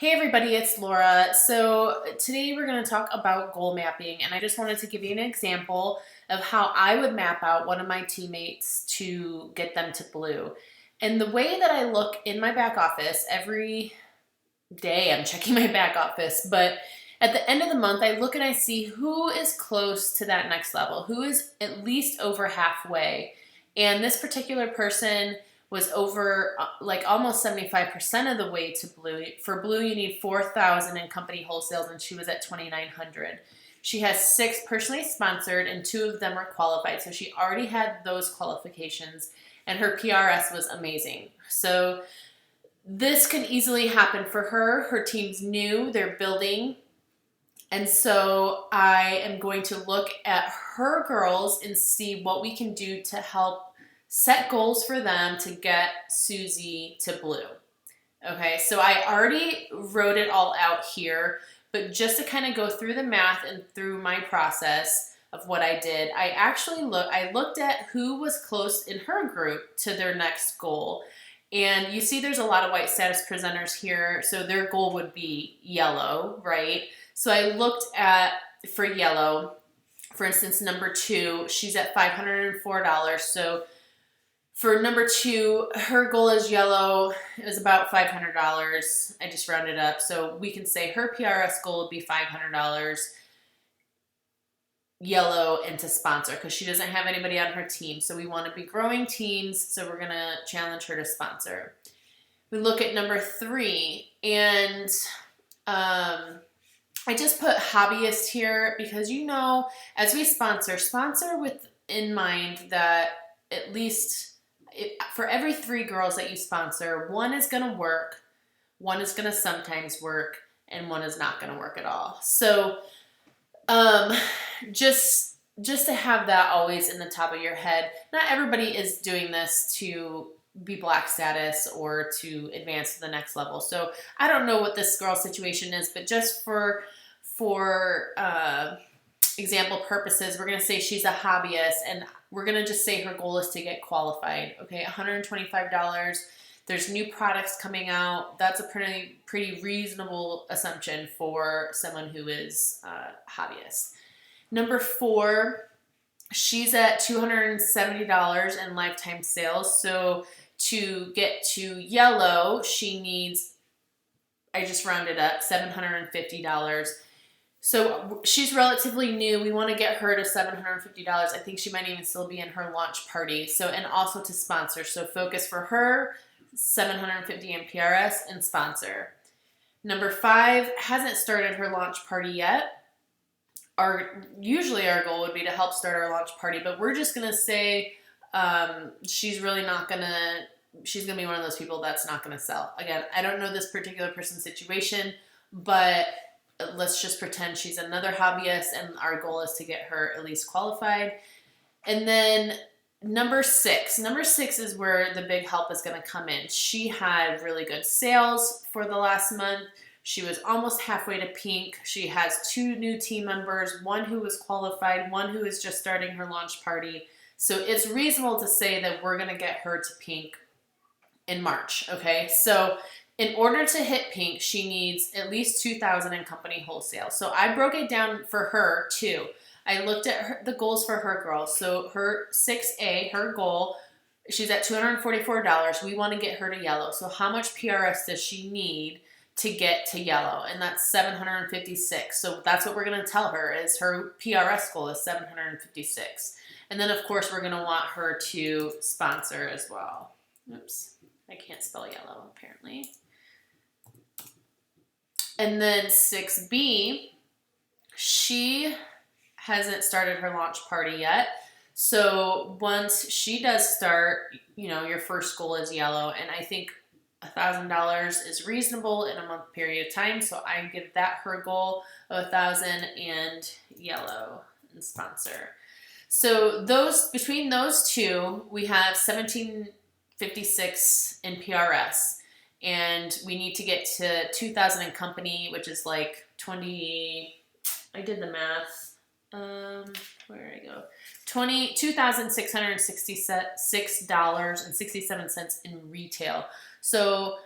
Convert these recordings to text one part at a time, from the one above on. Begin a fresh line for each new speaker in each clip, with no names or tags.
Hey everybody, it's Laura. So today we're going to talk about goal mapping, and I just wanted to give you an example of how I would map out one of my teammates to get them to blue. And the way that I look in my back office every day, I'm checking my back office, but at the end of the month, I look and I see who is close to that next level, who is at least over halfway. And this particular person was over like almost 75% of the way to blue. For blue, you need 4,000 in company wholesales, and she was at 2,900. She has 6 personally sponsored, and 2 of them are qualified. So she already had those qualifications, and her PRS was amazing. So this can easily happen for her. Her team's new, they're building. And so I am going to look at her girls and see what we can do to help set goals for them to get Susie to blue. Okay, so I already wrote it all out here, but just to kind of go through the math and through my process of what I did, I looked at who was close in her group to their next goal. And you see there's a lot of white status presenters here, so their goal would be yellow, right? So I looked at, for yellow, for instance, number 2, she's at $504. So for number 2, her goal is yellow. It was about $500. I just rounded up. So we can say her PRS goal would be $500 yellow and to sponsor because she doesn't have anybody on her team. So we want to be growing teams. So we're going to challenge her to sponsor. We look at number 3, and I just put hobbyist here because, as we sponsor with in mind that at least for every 3 girls that you sponsor, 1 is going to work, 1 is going to sometimes work, and 1 is not going to work at all. So just to have that always in the top of your head. Not everybody is doing this to be black status or to advance to the next level. So I don't know what this girl's situation is, but just for example purposes, we're going to say she's a hobbyist, and we're going to just say her goal is to get qualified. Okay, $125. There's new products coming out. That's a pretty reasonable assumption for someone who is a hobbyist. Number 4, she's at $270 in lifetime sales. So to get to yellow, she needs, I just rounded up, $750. So she's relatively new. We want to get her to $750. I think she might even still be in her launch party. So, and also to sponsor. So focus for her, $750 in PRS and sponsor. Number 5 hasn't started her launch party yet. Usually our goal would be to help start our launch party, but we're just going to say she's really not going to, she's going to be one of those people that's not going to sell. Again, I don't know this particular person's situation, but let's just pretend she's another hobbyist, and our goal is to get her at least qualified. And then number 6 is where the big help is going to come in. She had really good sales for the last month. She was almost halfway to pink. She has 2 new team members, 1 who was qualified, 1 who is just starting her launch party. So it's reasonable to say that we're going to get her to pink in March, okay? So in order to hit pink, she needs at least 2,000 in company wholesale. So I broke it down for her too. I looked at the goals for her girls. So her 6A, her goal, she's at $244. We want to get her to yellow. So how much PRS does she need to get to yellow? And that's 756. So that's what we're going to tell her is her PRS goal is 756. And then of course we're going to want her to sponsor as well. Oops, I can't spell yellow apparently. And then 6B, she hasn't started her launch party yet. So once she does start, your first goal is yellow, and I think $1,000 is reasonable in a month period of time. So I give that her goal of 1,000 and yellow and sponsor. So between those 2, we have 1756 in PRS. And we need to get to 2,000 in company, which is like 20, I did the math, where did I go? $2,666.67 in retail. So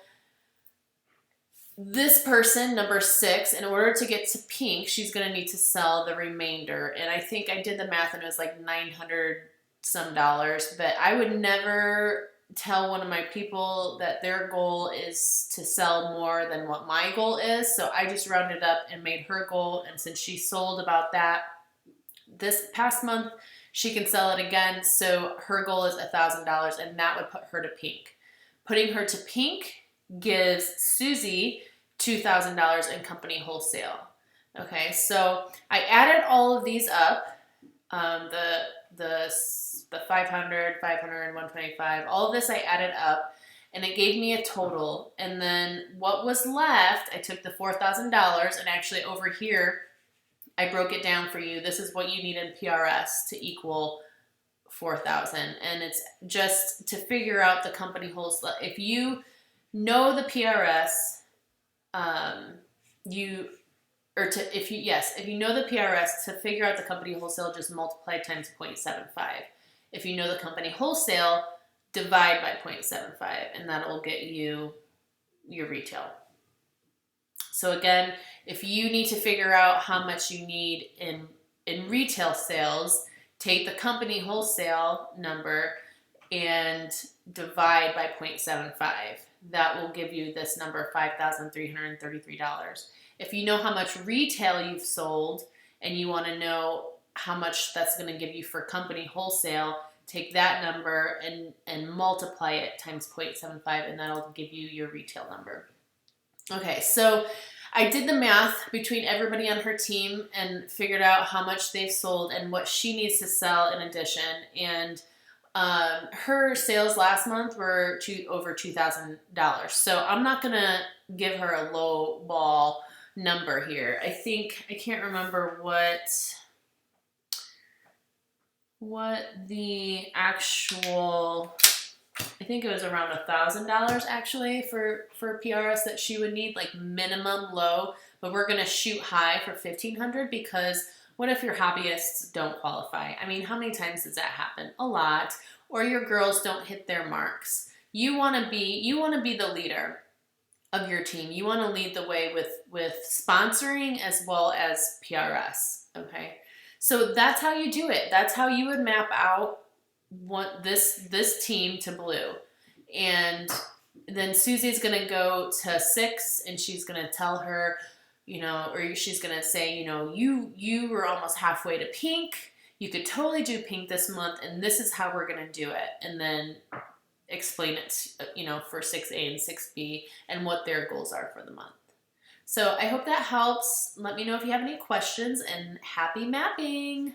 this person, number 6, in order to get to pink, she's going to need to sell the remainder. And I think I did the math and it was like 900 some dollars, but I would never tell one of my people that their goal is to sell more than what my goal is. So I just rounded up and made her goal. And since she sold about that this past month, she can sell it again. So her goal is $1,000, and that would put her to pink. Putting her to pink gives Susie $2,000 in company wholesale. Okay, so I added all of these up. The 500, 500, and 125. All of this I added up, and it gave me a total. And then what was left, I took the $4,000, and actually over here, I broke it down for you. This is what you need in PRS to equal 4,000, and it's just to figure out the company wholesale. If you know the PRS, if you know the PRS, to figure out the company wholesale, just multiply times 0.75. If you know the company wholesale, divide by 0.75, and that'll get you your retail. So again, if you need to figure out how much you need in retail sales, take the company wholesale number and divide by 0.75. That will give you this number, $5,333. If you know how much retail you've sold and you want to know how much that's going to give you for company wholesale, take that number and multiply it times 0.75, and that'll give you your retail number. Okay, so I did the math between everybody on her team and figured out how much they've sold and what she needs to sell in addition. And her sales last month were over $2,000. So I'm not going to give her a low ball number here. I can't remember what the actual, I think it was around $1,000 actually for PRS that she would need, like minimum low, but we're going to shoot high for $1,500, because what if your hobbyists don't qualify? I mean, how many times does that happen? A lot. Or your girls don't hit their marks. You want to be the leader of your team. You want to lead the way with sponsoring as well as PRS, okay? So that's how you do it. That's how you would map out what this team to blue. And then Susie's going to go to 6, and she's going to tell her, or she's going to say, you were almost halfway to pink. You could totally do pink this month, and this is how we're going to do it. And then explain it, for 6A and 6B and what their goals are for the month. So I hope that helps. Let me know if you have any questions, and happy mapping.